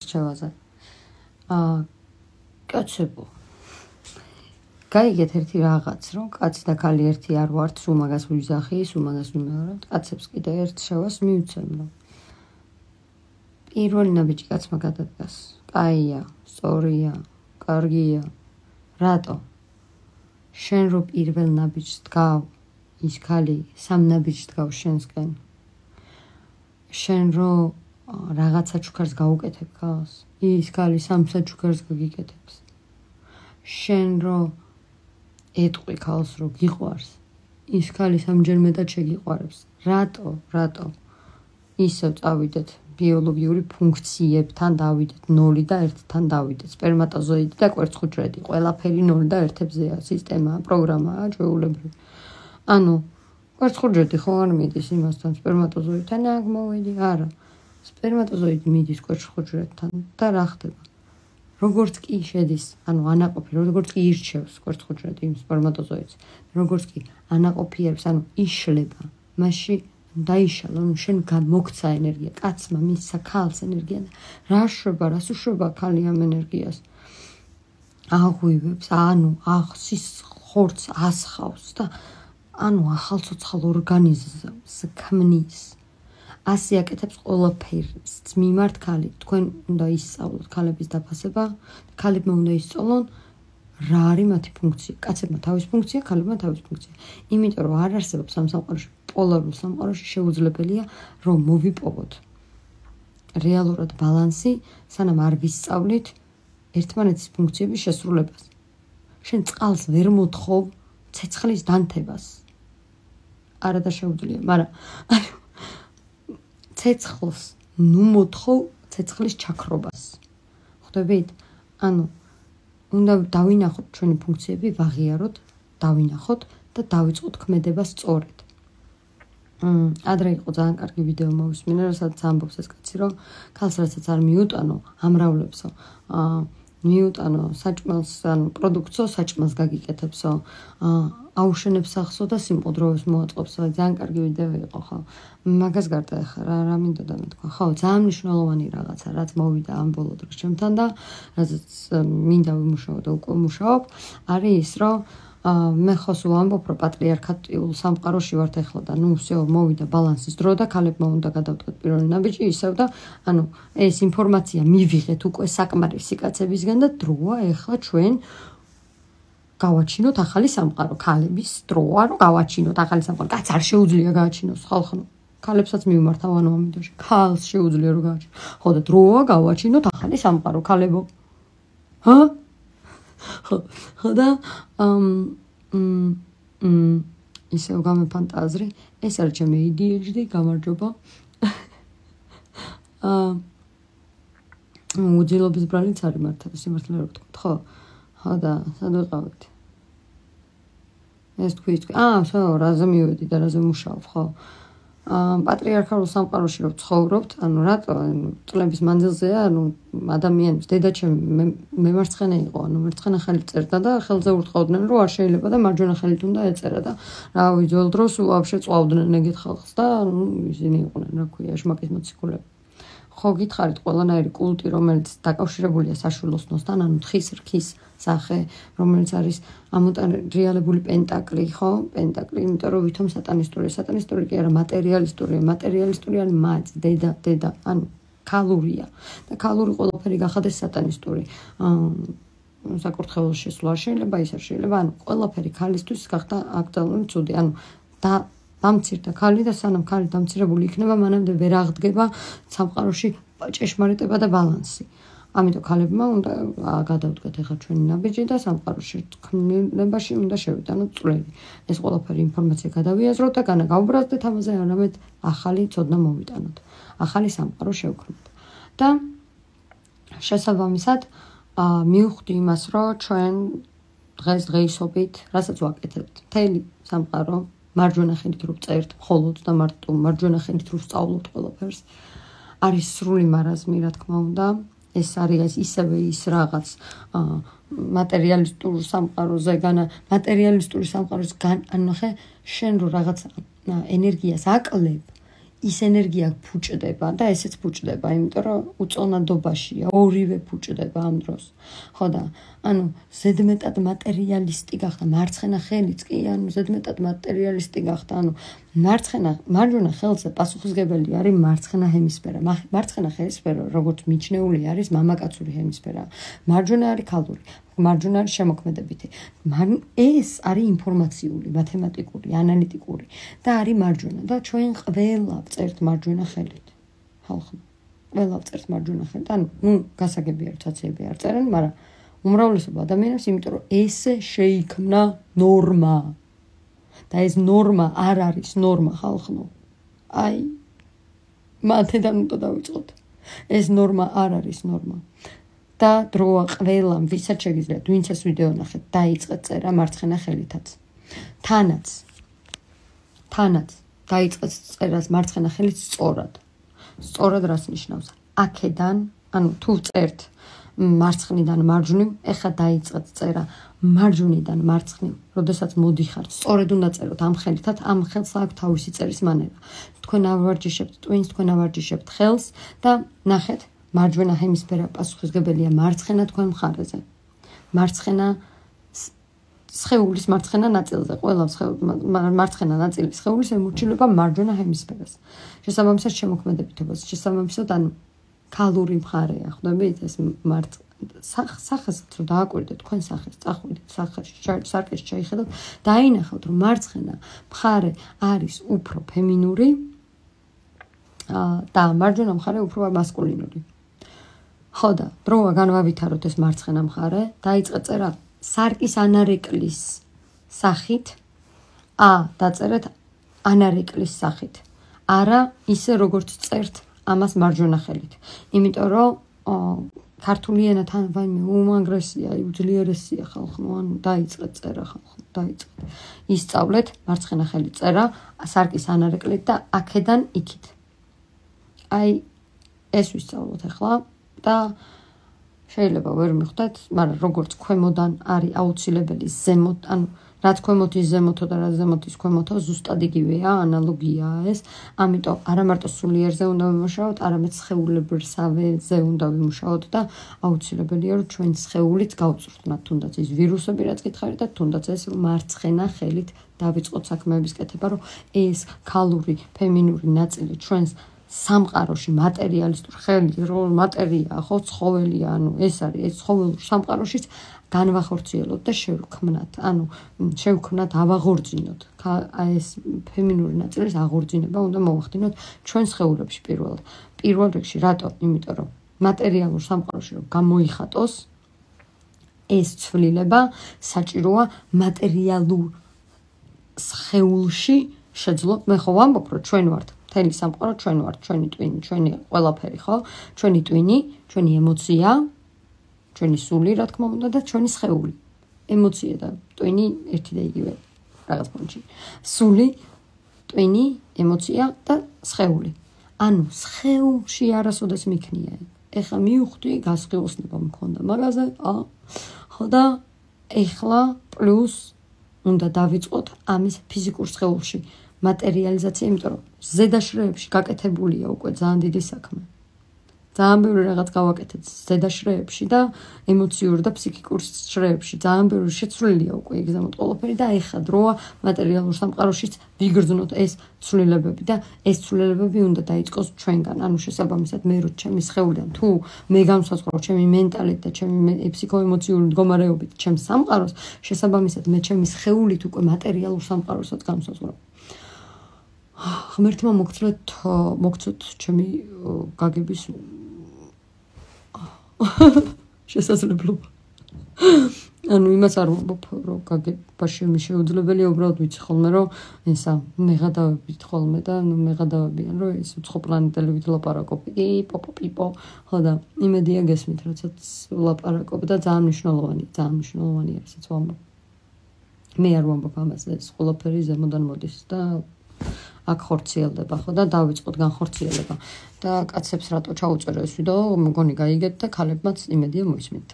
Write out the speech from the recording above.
რჩევაზე. კაცებო. გაიგეთ ერთი რაღაც, რომ კაცი და ქალი ერთი არ ვართ, სულ მაგას ვიზახი, სულ მაგას ვიმეორებ. კაცებს კიდე ერთ შევას მივცემ, რომ პირველი ნაბიჯი კაცმა გადადგას. კაია, სწორია, კარგია. რატო? შენ რო პირველ ნაბიჯს დგავ, ის ქალი სამ ნაბიჯს დგავს შენსკენ. შენ რო რაღაცა ჩუქარს გაუკეთებ ქალს, ის ქალი სამსა ჩუქარს გიგიკეთებს. შენ რო ეტყვი ქალს რო გიყვარს, ის ქალი სამჯერ მეტად შეგიყვარებს. რატო? ისევ წავიდეთ ბიოლოგიური ფუნქციებთან დავიდეთ 0 და 1-თან დავიდეთ. სპერმატოზოიდი და კვერცხუჯრედი, ყველაფერი 0 და 1-ებზეა, სისტემაა, პროგრამაა, ჩვეულებრივი. ანუ კვერცხუჯრედი ხო არ მიდის იმასთან სპერმატოზოიდთან აქ მოვიდი? არა. სპერმატოზოიდი მიდის კვერცხუჯრედთან და რა ხდება? როგორც კი შედის, ანუ ანაყოფი, როგორც კი ირჩევს კვერცხუჯრედი იმ სპერმატოზოიდს, როგორც კი ანაყოფიერებს, ანუ იშლება, მასში დაიშალა, ანუ შენ გამოგცა ენერგია, კაცმა მისცა ქალს ენერგია და რა შვება, რას უშვება ქალი ამ ენერგიას? აღვივებს, ანუ ახსის ხორცს ასხავს და ანუ ახალცოცხალ ორგანიზმს ქმნის. ასე აკეთებს ყველაფერს. მიმართ ქალი, თქვენ უნდა ისწავლოთ ქალების დაფასება, ქალებმა უნდა ისწავლონ რა არის მათი ფუნქცია. კაცებმა თავის ფუნქცია, ქალებმა თავის ფუნქცია. იმიტომ რომ არ არსებობს ამ სამყაროში, პოლარულ სამყაროში შეუძლებელია რომ მოვიპოვოთ რეალურად ბალანსი, სანამ არ ვისწავლით ერთმანეთის ფუნქციების შესრულებას. შენ წყალს ვერ მოთხოვ ცეცხლის დანთებას. არა და შეუძლია, მაგრამ ცეცხლს ნუ მოთხოვ ცეცხლის ჩაქრობას. ხვდებით? ანუ უნდა დავინახოთ ჩვენი ფუნქციები, ვაღიაროთ, დავინახოთ და დავიწყოთ ქმედება სწორედ. ადრე იყო ძალიან კარგი ვიდეო მოვისმინე, რასაც ამბობს ეს კაცი, რომ ქალს რასაც არ მიუტანო, ამრავლებსო, მიუტანო საჭმელს, ანუ პროდუქტსო, საჭმელს გაგიკეთებსო, აუშენებს სახსო და სიმყუდროვებს მოაწყობსო. ძალიან კარგი ვიდეო იყო, ხო? მაგას გარდა ახლა რა მინდოდა მეთქვა? ხო, ძალიან მნიშვნელოვანი რაღაცა, რაც მოვიდა ამ ბოლო დროს ჩემთან და რასაც მინდა ვიმუშაო და უკვე ვმუშაობ, არის ის, რომ მე ხო სულ ამბობ, რომ პატრიარქატიულ სამყაროში ვართ ახლა და ნუ всё მოვიდა ბალანსის დრო და ქალებმა უნდა გადავდგეთ პირველი ნაბიჯი ისევ და ანუ ეს ინფორმაცია მივიღეთ უკვე საკმარისი კაცებისგან და დროა ახლა ჩვენ გავაჩინოთ ახალი სამყარო. ქალების დროა რომ გავაჩინოთ ახალი სამყარო. კაც არ შეუძლია გააჩინოს ხალხო. ქალებსაც მივმართავ ანუ ამიტომ ქალს შეუძლია რომ გააჩინოს. ხო და დროა გავაჩინოთ ახალი სამყარო ქალებო. ჰა? ხო და ისევ გამეფანტაზრი, ეს არის ჩემი ADHD, გამარჯობა. უძილობის ბრალიც არის მართლა, სიმართლე რო ვთქვათ, ხო? ხო და სად ვიყავით? ეს თქვი, всё, რაზე მივედი და რაზე მუშაობ, ხო? პატრიარქალურ სამყაროში რო ვცხოვრობთ, ანუ რატო წლების მანძილზეა, ანუ ადამიანის დედაჩემი მემარცხენე იყო, ანუ მარცხენა ხელით წერდა და ხელზე ურტყავდნენ, რომ არ შეიძლება და მარჯვენა ხელით უნდა ეწერა და რა ვიცი, ძველ დროს ვაფშე წვავდნენ ეგეთ ხალხს და ანუ ისინი იყვნენ, რა ქვია, ჟმაკის მოციქულები. ხო გითხარით ყველანაირი კულტი, რომელიც დაკავშირებულია საშვილოსნოსთან, ანუ თხის რქის სახე, რომელიც არის ამოტარიალებული პენტაკლი, ხო? პენტაკლი, იმიტომ რომ ვითომ სატანისტურია. სატანისტური კი არა, მატერიალისტურია. მატერიალისტური არის მაწ, დედა, ანუ ქალურია. და ქალური ყველაფერი გახადეს სატანისტური. საკურთხეველში შესვლა არ შეიძლება, ის არ შეიძლება, ანუ ყველაფერი ქალისთვის გახდა აკრძალული ცუდი. ანუ დამცირდა ქალი და სანამ ქალი დამცირებული იქნება, მანამდე ვერ აღდგება სამყაროში ჭეშმარიტება და ბალანსი. ამიტომ ქალებმა უნდა გადავდგეთ ახლა ჩვენი ნაბიჯი და სამყაროში ქმნილებაში უნდა შევიტანოთ წვლილი. ეს ყველაფერი ინფორმაცია გადავიაზროთ და განაგაუბრაზდეთ ამაზე, არამედ ახალი ცოდნა მოვიტანოთ. ახალი სამყარო შევქმნით. და შესაბამისად მივხვდი იმას, რომ ჩვენ დღესდღეობით, რასაც ვაკეთებთ, მთელი სამყარო მარჯვენა ხელით რო წერთ, მხოლოდ და მარტო მარჯვენა ხელით რო სწავლობთ ყველაფერს, არის სრული მარაზმი, რა თქმა უნდა. ეს არის ისევე ის რაღაც მატერიალისტურ სამყაროზე მატერიალისტური სამყაროს ანუ ნახე შენ რო რაღაც ენერგიას აკლებ, ის ენერგია ფუჭდება და ესეც ფუჭდება, იმიტომ რომ უწონადობაშია, ორივე ფუჭდება ამ დროს. ხო და ანუ ზედმეტად მატერიალისტი გახდა, მარცხენა ხელიც კი, ანუ ზედმეტად მატერიალისტი გახდა, ანუ მარჯვენა ხელზე პასუხისმგებელი არის მარცხენა ჰემისფერა. მარცხენა ჰემისფერა, როგორც მიჩნეული არის მამაკაცური ჰემისფერა. მარჯვენა არის ქალური, მარჯვენა არის შემოქმედებითი. ეს არის ინფორმაციული, მათემატიკური, ანალიტიკური და არის მარჯვენა და ჩვენ ყველა ვწერთ მარჯვენა ხელით. ხალხო, ყველა ვწერთ მარჯვენა ხელით. ანუ გასაგები არის, ცაცები არ წერენ, მაგრამ უმრავლესობა ადამიანებს, იმიტომ რომ ესე შეიქმნა ნორმა. და ეს ნორმა არ არის ნორმა, ხალხო. აი, მათედან უნდა დავიწყოთ. ეს ნორმა არ არის ნორმა. და დროა ყველამ, ვისაც შეგიძლიათ, ვინც ეს ვიდეო ნახეთ, დაიწყეთ წერა მარცხენა ხელითაც. თანაც დაიწყეთ წერას მარცხენა ხელით სწორად. სწორად რას ნიშნავს? აქედან, ანუ თუ წერთ მარცხნიდან მარჯვნივ, ეხლა დაიწყეთ წერა მარჯვნიდან მარცხნივ, როდესაც მოდიხართ, სწორედ უნდა წეროთ ამ ხელითაც, ამ ხელს აქვს თავისი წერის მანერა. თქვენ ავარჯიშებთ ტვინს, თქვენ ავარჯიშებთ ხელს და ნახეთ, მარჯვენა ჰემისფერა პასუხისმგებელია მარცხენა თქვენ მხარეზე. მარცხენა სხეულის მარცხენა ნაწილზე, ყველა მარცხენა ნაწილის სხეულის ემორჩილება მარჯვენა ჰემისფერას. შესაბამისად შემოქმედებითობას, შესაბამისად ანუ ქალური მხარეა, ხვდებით ეს სახესაც რომ დააკვირდეთ, თქვენ სახეს, წახვიდეთ სარკეში ჩაიხედოთ, დაინახავთ რომ მარცხენა მხარე არის უფრო ფემინური და მარჯვენა მხარე უფრო მასკულინური. ხო და დროა განვავითაროთ ეს მარცხენა მხარე, დაიწყეთ წერა სარკის ანარეკლის სახით, დაწერეთ ანარეკლის სახით. არა ისე როგორც წერთ ამას მარჯვენა ხელით. იმიტომ რომ ქართული ენა თან ვაიმე უმანგრესია, უძლიერესია ხალხო, ანუ დაიწყეთ წერა ხალხო, დაიწყეთ. ისწავლეთ მარცხენა ხელით წერა სარკის ანარეკლით და აქედან იქით. აი ეს ვისწავლოთ ახლა და შეიძლება ვერ მიხვდეთ, მაგრამ როგორც ქვემოდან არის აუცილებელი ზემოთ, ანუ რაც ქვემოთ ის ზემოთო და რაც ზემოთ ის ქვემოთო, ზუსტად იგივეა, ანალოგიაა ეს. ამიტომ არა მარტო სულიერზე უნდა ვიმუშაოთ, არამედ სხეულებრივზე უნდა ვიმუშაოთ და აუცილებელია რომ ჩვენ სხეულით გავწვრთნათ, თუნდაც ის ვირუსები რაც გითხარით და თუნდაც ეს რომ მარცხენა ხელით დავიწყოთ საქმეების კეთება, რომ ეს ქალური, ფემინური ნაწილი ჩვენს სამყაროში მატერიალისტურ ხელი რო მატერია ხო ცხოველია, ანუ ეს არის ეს ცხოველურ სამყაროშიც განვახორციელოთ და შევქმნათ, ანუ შევქმნათ, ავაღორძინოთ. ეს ფემინური ნაწილის აღორძინება უნდა მოვახდინოთ ჩვენ სხეულებში პირველად. პირველ რიგში რატო? იმიტომ რომ მატერიალურ სამყაროში რომ გამოიხატოს ეს ცვლილება საჭიროა მატერიალურ სხეულში შეძლოთ. მე ხო ვამბობ რომ ჩვენ ვართ მთელი სამყარო, ჩვენ ვართ, ჩვენი ტვინი, ჩვენი ყველაფერი, ხო? ჩვენი ტვინი, ჩვენი ემოცია, ჩვენი სული, რა თქმა უნდა და ჩვენი სხეული. ემოცია და ტვინი ერთი და იგივე რაღაც პონჩი. სული, ტვინი, ემოცია და სხეული. ანუ სხეულში არასოდეს მიქნია. ეხლა მივხვდი, გასხიოსნება მქონდა მაგაზე, ხო და ეხლა პლუს უნდა დავიწყოთ ამის ფიზიკურ სხეულში. მატერიალიზაცია, იმიტომ რომ ზედა შრეებში გაკეთებულია უკვე ძალიან დიდი საქმე. ძალიან ბევრი რაღაც გავაკეთეთ ზედა შრეებში და ემოციურ და ფსიქიკურ შრეებში. ძალიან ბევრი შეცვლილია უკვე ეგ ზემოთ ყველაფერი და ეხლა დროა მატერიალურ სამყაროშიც ვიგრძნოთ ეს ცვლილებები და ეს ცვლილებები უნდა დაიწყოს ჩვენგან. ანუ შესაბამისად მე რო ჩემი სხეულიდან თუ მე განსაზღვრავ ჩემი მენტალით და ჩემი ფსიქოემოციური მდგომარეობით ჩემს სამყაროს, შესაბამისად მე ჩემი სხეულით უკვე მატერიალურ სამყაროსაც განსაზღვრავ. ღმერთმა მოგცოთ ჩემი გაგების შესაძლებლობა. ანუ იმას არ ვამბობ, რომ გაგება შეუძლებელია, უბრალოდ ვიცი ხოლმე, რომ ესა მეღადავებით ხოლმე და მეღადავებიან, რომ ეს უცხო პლანეტელებით ლაპარაკობ. პიპო, ხო და იმედია გესმით, როდესაც ლაპარაკობ და ძალიან მნიშვნელოვანია, ესეც ვამბობ. მე არ ვამბობ ამაზე, ეს ყველაფერი ზემოდან მოდის და აქ ხორციელდება, ხო და დავიწყოთ განხორციელება და კაცებს რატო ჩაუწერო ეს ვიდეო, მგონი გაიგეთ და ქალებმაც იმედია მოისმენთ.